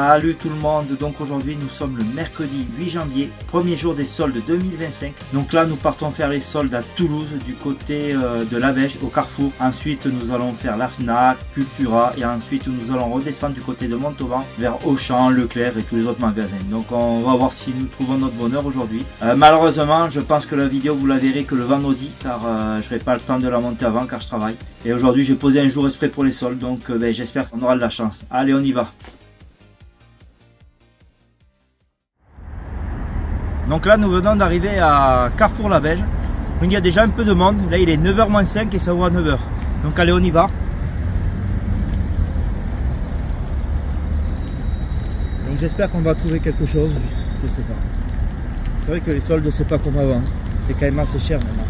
Salut tout le monde, donc aujourd'hui nous sommes le mercredi 8 janvier, premier jour des soldes 2025. Donc là nous partons faire les soldes à Toulouse du côté de la Beige au Carrefour. Ensuite nous allons faire la Fnac, Cultura et ensuite nous allons redescendre du côté de Montauban vers Auchan, Leclerc et tous les autres magasins. Donc on va voir si nous trouvons notre bonheur aujourd'hui. Malheureusement je pense que la vidéo vous la verrez que le vendredi car je n'aurai pas le temps de la monter avant car je travaille. Et aujourd'hui j'ai posé un jour exprès pour les soldes donc j'espère qu'on aura de la chance. Allez on y va. Donc là nous venons d'arriver à Carrefour la Beige. Donc il y a déjà un peu de monde. Là il est 9h moins 5 et ça ouvre à 9h. Donc allez on y va. Donc j'espère qu'on va trouver quelque chose. Je sais pas. C'est vrai que les soldes c'est pas comme avant. C'est quand même assez cher maintenant.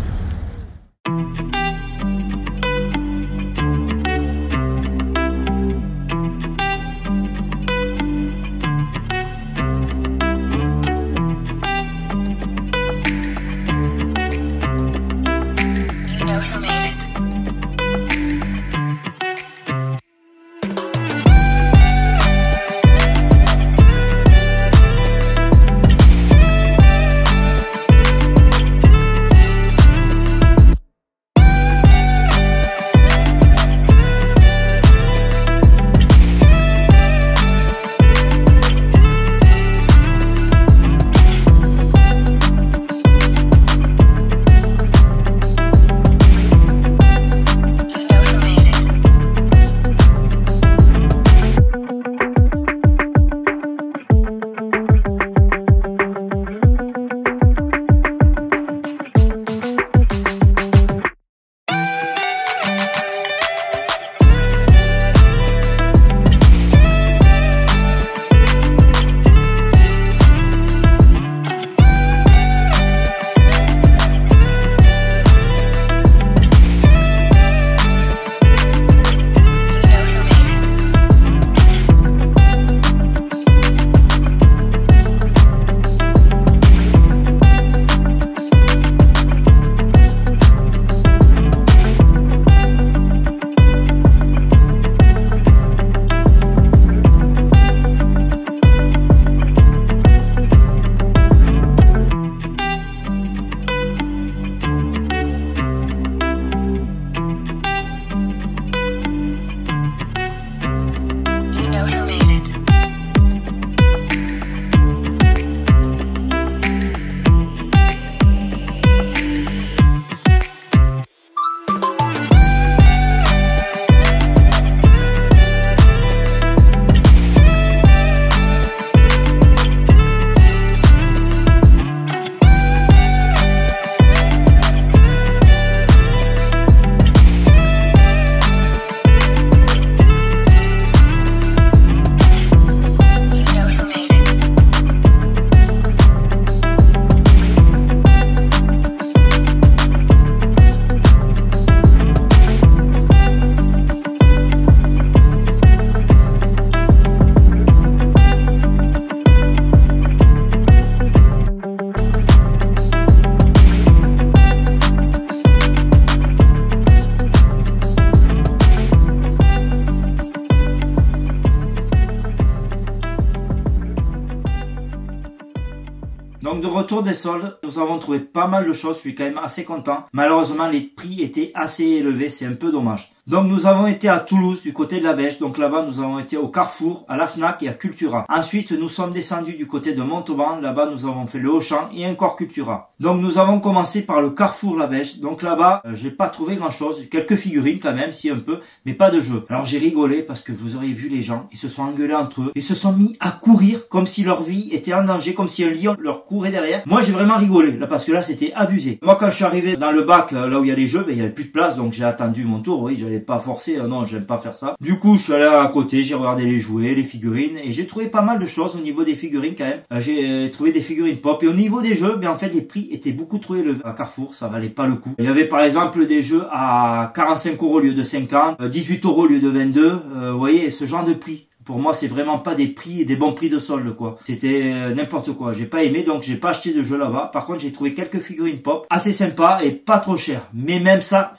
Donc de retour des soldes, nous avons trouvé pas mal de choses, je suis quand même assez content. Malheureusement les prix étaient assez élevés, c'est un peu dommage. Donc nous avons été à Toulouse du côté de la Beige, donc là-bas nous avons été au Carrefour, à la Fnac et à Cultura. Ensuite nous sommes descendus du côté de Montauban, là-bas nous avons fait le Auchan et encore Cultura. Donc nous avons commencé par le Carrefour la Beige, donc là-bas j'ai pas trouvé grand chose, quelques figurines quand même, si un peu, mais pas de jeu. Alors j'ai rigolé parce que vous auriez vu les gens, ils se sont engueulés entre eux, ils se sont mis à courir comme si leur vie était en danger, comme si un lion leur courait derrière. Moi j'ai vraiment rigolé là parce que là c'était abusé. Moi quand je suis arrivé dans le bac là où il y a les jeux, il y avait plus de place donc j'ai attendu mon tour, oui j'allais pas forcer, non j'aime pas faire ça. Du coup je suis allé à côté, j'ai regardé les jouets, les figurines et j'ai trouvé pas mal de choses au niveau des figurines quand même. J'ai trouvé des figurines pop et au niveau des jeux, en fait les prix étaient beaucoup trop élevés à Carrefour, ça valait pas le coup. Il y avait par exemple des jeux à 45 € au lieu de 50, 18 € au lieu de 22, vous voyez ce genre de prix. Pour moi, c'est vraiment pas des prix, des bons prix de solde, quoi. C'était n'importe quoi. J'ai pas aimé, donc j'ai pas acheté de jeu là-bas. Par contre, j'ai trouvé quelques figurines pop assez sympas et pas trop chères. Mais même ça,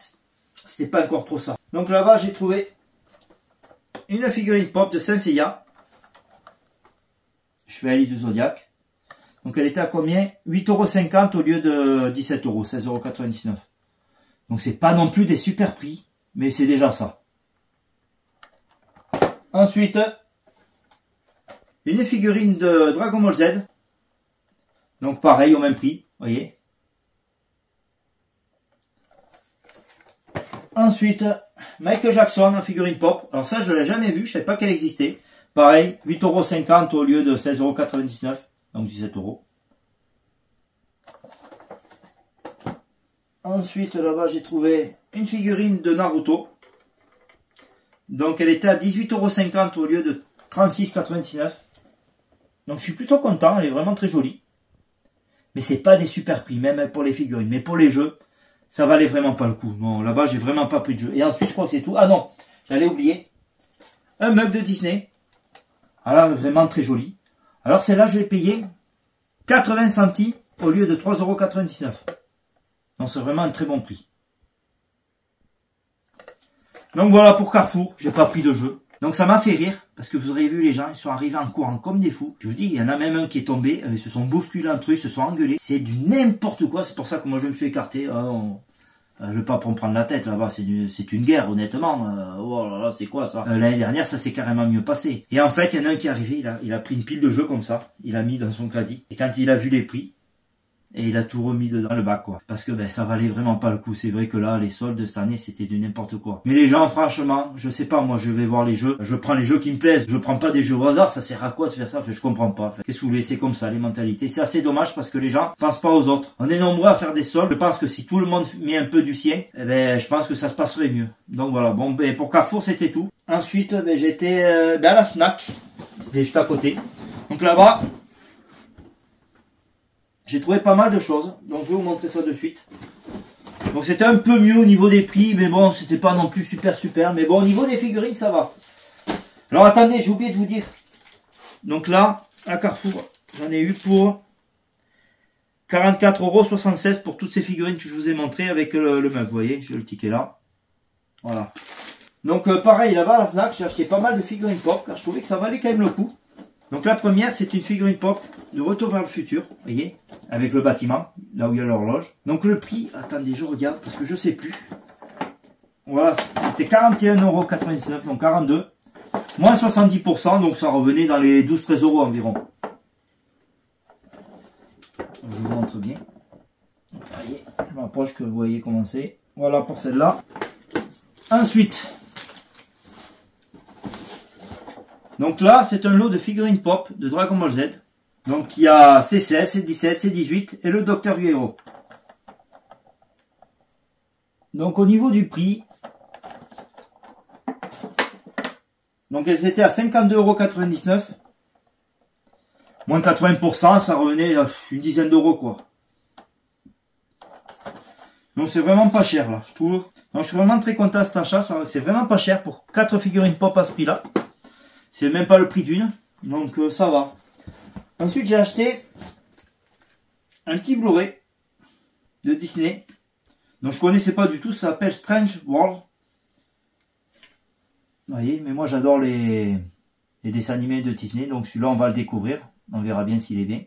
c'était pas encore trop ça. Donc là-bas, j'ai trouvé une figurine pop de Saint Seiya. Chevalier du Zodiac. Donc elle était à combien? 8,50 € au lieu de 17 €, 16,99 €. Donc c'est pas non plus des super prix, mais c'est déjà ça. Ensuite, une figurine de Dragon Ball Z. Donc pareil, au même prix, vous voyez. Ensuite, Michael Jackson en figurine pop. Alors ça, je l'ai jamais vu, je savais pas qu'elle existait. Pareil, 8,50 € au lieu de 16,99 €, donc 17 €. Ensuite, là-bas, j'ai trouvé une figurine de Naruto. Donc elle était à 18,50 € au lieu de 36,99 €. Donc je suis plutôt content, elle est vraiment très jolie. Mais c'est pas des super prix, même pour les figurines. Mais pour les jeux, ça valait vraiment pas le coup. Non, là-bas, j'ai vraiment pas pris de jeu. Et ensuite, je crois que c'est tout. Ah non, j'allais oublier. Un mug de Disney. Alors, vraiment très joli. Alors, celle-là, je l'ai payé 80 centimes au lieu de 3,99 €. Donc, c'est vraiment un très bon prix. Donc, voilà pour Carrefour. J'ai pas pris de jeu. Donc ça m'a fait rire, parce que vous aurez vu les gens, ils sont arrivés en courant comme des fous. Je vous dis, il y en a même un qui est tombé, ils se sont bousculés entre eux, ils se sont engueulés. C'est du n'importe quoi, c'est pour ça que moi je me suis écarté. Je vais pas prendre la tête là-bas, c'est une guerre honnêtement. Oh là là, c'est quoi ça? L'année dernière, ça s'est carrément mieux passé. Et en fait, il y en a un qui est arrivé, il a pris une pile de jeux comme ça, il a mis dans son caddie. Et quand il a vu les prix, et il a tout remis dedans le bac quoi. Parce que ben ça valait vraiment pas le coup. C'est vrai que là les soldes de cette année c'était du n'importe quoi. Mais les gens franchement, je sais pas, moi je vais voir les jeux, je prends les jeux qui me plaisent, je prends pas des jeux au hasard, ça sert à quoi de faire ça? Enfin, je comprends pas. Qu'est-ce que vous voulez, c'est comme ça les mentalités. C'est assez dommage parce que les gens pensent pas aux autres. On est nombreux à faire des soldes. Je pense que si tout le monde met un peu du sien, eh ben je pense que ça se passerait mieux. Donc voilà, bon ben pour Carrefour c'était tout. Ensuite ben j'étais à la Fnac, c'était juste à côté. Donc là-bas j'ai trouvé pas mal de choses, donc je vais vous montrer ça de suite. Donc c'était un peu mieux au niveau des prix, mais bon, c'était pas non plus super, mais bon, au niveau des figurines, ça va. Alors attendez, j'ai oublié de vous dire. Donc là, à Carrefour, j'en ai eu pour 44,76 € pour toutes ces figurines que je vous ai montrées avec le mug, vous voyez, j'ai le ticket là. Voilà. Donc pareil, là-bas à la Fnac, j'ai acheté pas mal de figurines pop, car je trouvais que ça valait quand même le coup. Donc la première, c'est une figurine pop de Retour vers le futur, vous voyez, avec le bâtiment, là où il y a l'horloge. Donc le prix, attendez, je regarde, parce que je sais plus. Voilà, c'était 41,99 €, donc 42. Moins 70%, donc ça revenait dans les 12-13 € environ. Je vous montre bien. Voyez, je m'approche que vous voyez comment c'est. Voilà pour celle-là. Ensuite... donc là, c'est un lot de figurines pop de Dragon Ball Z. Donc il y a C16, C17, C18 et le Docteur Hero. Donc au niveau du prix, donc elles étaient à 52,99 €. Moins 80%, ça revenait à une dizaine d'euros quoi. Donc c'est vraiment pas cher là, je trouve. Donc je suis vraiment très content de cet achat, c'est vraiment pas cher pour 4 figurines pop à ce prix là. C'est même pas le prix d'une, donc ça va. Ensuite, j'ai acheté un petit Blu-ray de Disney. Donc je connaissais pas du tout, ça s'appelle Strange World. Vous voyez, mais moi j'adore les dessins animés de Disney, donc celui-là on va le découvrir. On verra bien s'il est bien.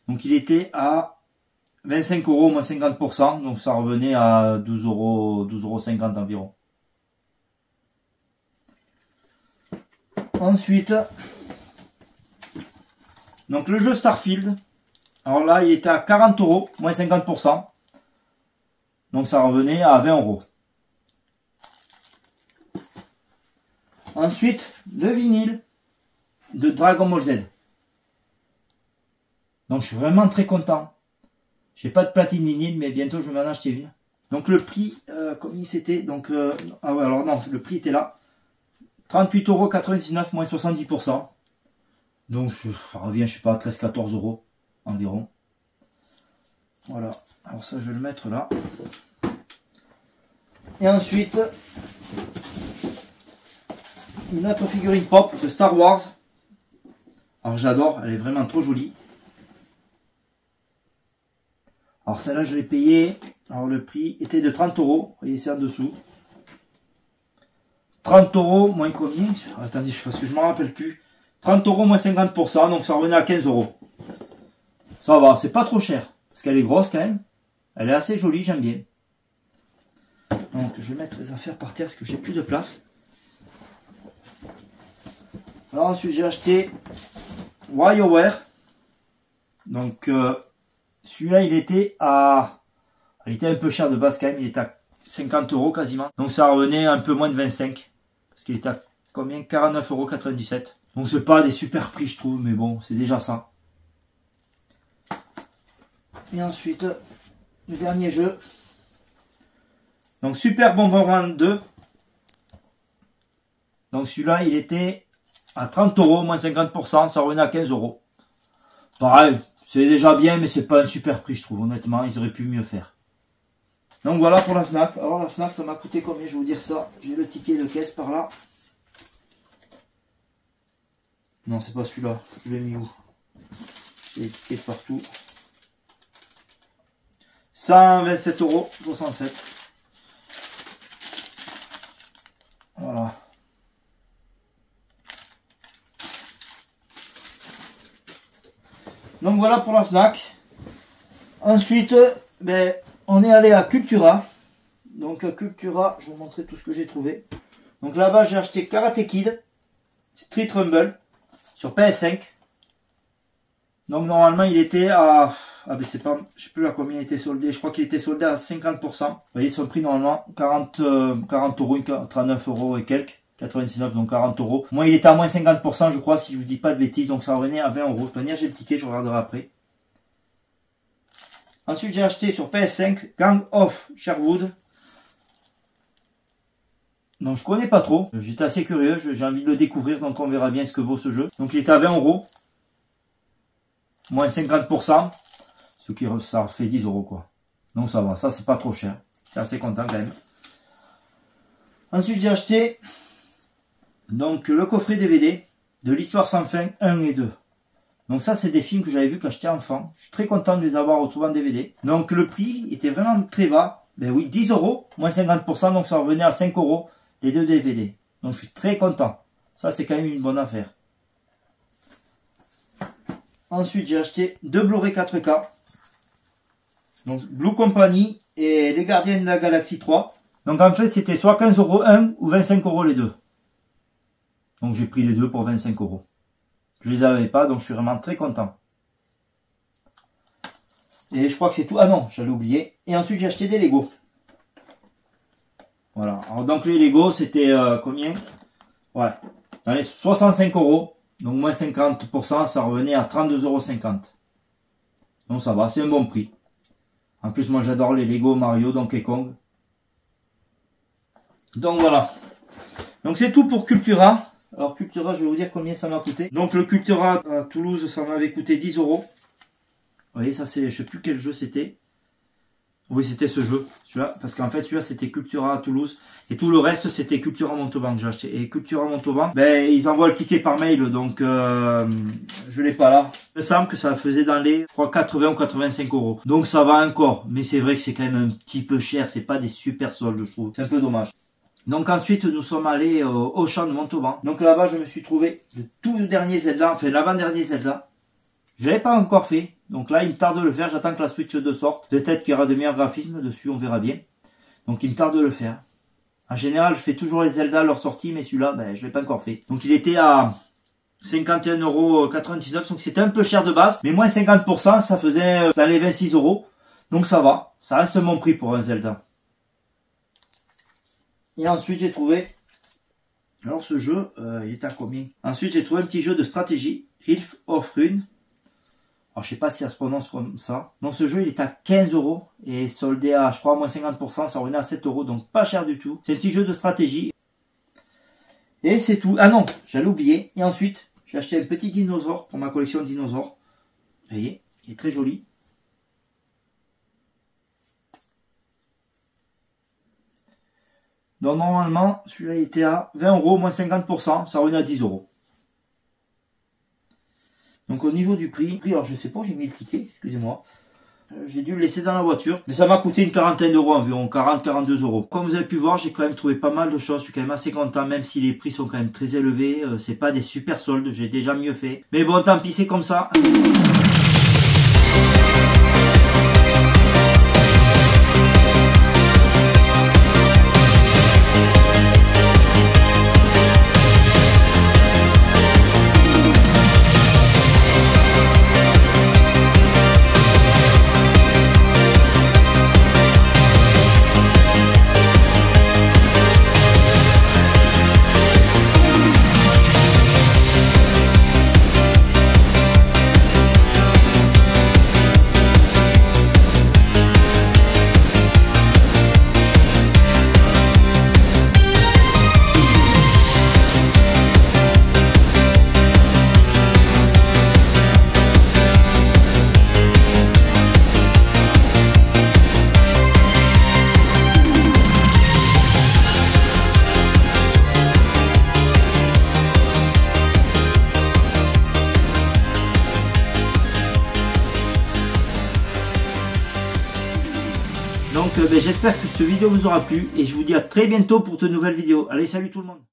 Donc il était à 25 € moins 50%, donc ça revenait à 12,50 € environ. Ensuite, donc le jeu Starfield, alors là il était à 40 € moins 50%, donc ça revenait à 20 €. Ensuite, le vinyle de Dragon Ball Z. Donc je suis vraiment très content. J'ai pas de platine vinyle, mais bientôt je vais m'en acheter une. Donc le prix, combien c'était? Donc ah ouais, alors non, le prix était là. 38,99 € moins 70%. Donc ça revient, je sais pas, 13-14 € environ. Voilà. Alors ça, je vais le mettre là. Et ensuite, une autre figurine pop de Star Wars. Alors j'adore, elle est vraiment trop jolie. Alors celle-là, je l'ai payée. Alors le prix était de 30 €. Vous voyez, c'est en dessous. 30 € moins combien? Attendez, parce que je ne me rappelle plus. 30 euros moins 50%, donc ça revenait à 15 euros. Ça va, c'est pas trop cher. Parce qu'elle est grosse quand même. Elle est assez jolie, j'aime bien. Donc je vais mettre les affaires par terre parce que j'ai plus de place. Alors ensuite j'ai acheté WarioWare. Donc celui-là il était un peu cher de base quand même, il était à 50 euros quasiment. Donc ça revenait un peu moins de 25. Parce qu'il était à combien? 49,97 €. Donc c'est pas des super prix je trouve, mais bon, c'est déjà ça. Et ensuite, le dernier jeu. Donc Super Bomberman 2. Donc celui-là il était à 30 euros, moins 50%, ça revenait à 15 euros. Pareil, c'est déjà bien, mais c'est pas un super prix je trouve, honnêtement, ils auraient pu mieux faire. Donc voilà pour la Fnac. Alors la Fnac ça m'a coûté combien? Je vais vous dire ça. J'ai le ticket de caisse par là. Non c'est pas celui-là. Je l'ai mis où? J'ai les tickets de partout. 127,67 €. Voilà. Donc voilà pour la Fnac. Ensuite, on est allé à Cultura. Donc à Cultura, je vais vous montrer tout ce que j'ai trouvé. Donc là-bas, j'ai acheté Karate Kid, Street Rumble sur PS5. Donc normalement, il était à... Ah ben c'est pas... Je sais plus à combien il était soldé. Je crois qu'il était soldé à 50%. Vous voyez son prix normalement 40 euros, 39 euros et quelques. 99, donc 40 euros. Moi, il était à moins 50%, je crois, si je vous dis pas de bêtises. Donc ça revenait à 20 euros. De toute manière, j'ai le ticket, je regarderai après. Ensuite, j'ai acheté sur PS5 Gang of Sherwood. Donc je connais pas trop. J'étais assez curieux. J'ai envie de le découvrir, donc on verra bien ce que vaut ce jeu. Donc il est à 20 euros. Moins 50%. Ce qui ça fait 10 euros quoi. Donc ça va, ça c'est pas trop cher. J'étais assez content quand même. Ensuite j'ai acheté donc le coffret DVD de l'Histoire sans fin 1 et 2. Donc ça c'est des films que j'avais vus quand j'étais enfant. Je suis très content de les avoir retrouvés en DVD. Donc le prix était vraiment très bas. Ben oui, 10 euros, moins 50%, donc ça revenait à 5 euros les deux DVD. Donc je suis très content. Ça c'est quand même une bonne affaire. Ensuite j'ai acheté deux Blu-ray 4K. Donc Blue Company et Les Gardiens de la Galaxie 3. Donc en fait c'était soit 15 euros un ou 25 euros les deux. Donc j'ai pris les deux pour 25 euros. Je les avais pas donc je suis vraiment très content. Et je crois que c'est tout. Ah non, j'allais oublier. Et ensuite j'ai acheté des Lego. Voilà. Alors donc les Lego c'était combien? Ouais. Dans les 65 euros. Donc moins 50%, ça revenait à 32,50 €. Donc ça va, c'est un bon prix. En plus, moi j'adore les Lego Mario, Donkey Kong. Donc voilà. Donc c'est tout pour Cultura. Alors Cultura, je vais vous dire combien ça m'a coûté. Donc le Cultura à Toulouse, ça m'avait coûté 10 euros. Vous voyez, ça c'est, je sais plus quel jeu c'était. Oui, c'était ce jeu, celui-là, parce qu'en fait celui-là c'était Cultura à Toulouse et tout le reste c'était Cultura Montauban que j'ai acheté. Et Cultura Montauban, ils envoient le ticket par mail, donc je l'ai pas là. Il me semble que ça faisait dans les, je crois 80 ou 85 euros. Donc ça va encore, mais c'est vrai que c'est quand même un petit peu cher, c'est pas des super soldes je trouve, c'est un peu dommage. Donc ensuite nous sommes allés au Auchan de Montauban. Donc là-bas je me suis trouvé le tout dernier Zelda, enfin l'avant-dernier Zelda. Je l'avais pas encore fait. Donc là, il me tarde de le faire. J'attends que la Switch 2 sorte. Peut-être qu'il y aura de meilleurs graphismes dessus, on verra bien. Donc il me tarde de le faire. En général, je fais toujours les Zelda à leur sortie, mais celui-là, je l'ai pas encore fait. Donc il était à 51,99 €. Donc c'était un peu cher de base. Mais moins 50%, ça faisait dans les 26 euros. Donc ça va. Ça reste un bon prix pour un Zelda. Et ensuite, j'ai trouvé... Alors ce jeu, il est à combien? Ensuite, j'ai trouvé un petit jeu de stratégie. Rift of Rune. Alors, je sais pas si ça se prononce comme ça. Donc, ce jeu, il est à 15 € et soldé à, je crois, moins 50%. Ça revenait à 7 €, donc pas cher du tout. C'est un petit jeu de stratégie. Et c'est tout. Ah non, j'allais oublier. Et ensuite, j'ai acheté un petit dinosaure pour ma collection de dinosaures. Vous voyez, il est très joli. Donc, normalement, celui-là, il était à 20 €, moins 50%. Ça revenait à 10 €. Donc au niveau du prix, alors je sais pas, j'ai mis le ticket, excusez-moi. J'ai dû le laisser dans la voiture. Mais ça m'a coûté une quarantaine d'euros environ, 40-42 euros. Comme vous avez pu voir, j'ai quand même trouvé pas mal de choses. Je suis quand même assez content, même si les prix sont quand même très élevés. C'est pas des super soldes, j'ai déjà mieux fait. Mais bon, tant pis, c'est comme ça. Donc j'espère que cette vidéo vous aura plu et je vous dis à très bientôt pour de nouvelles vidéos. Allez, salut tout le monde!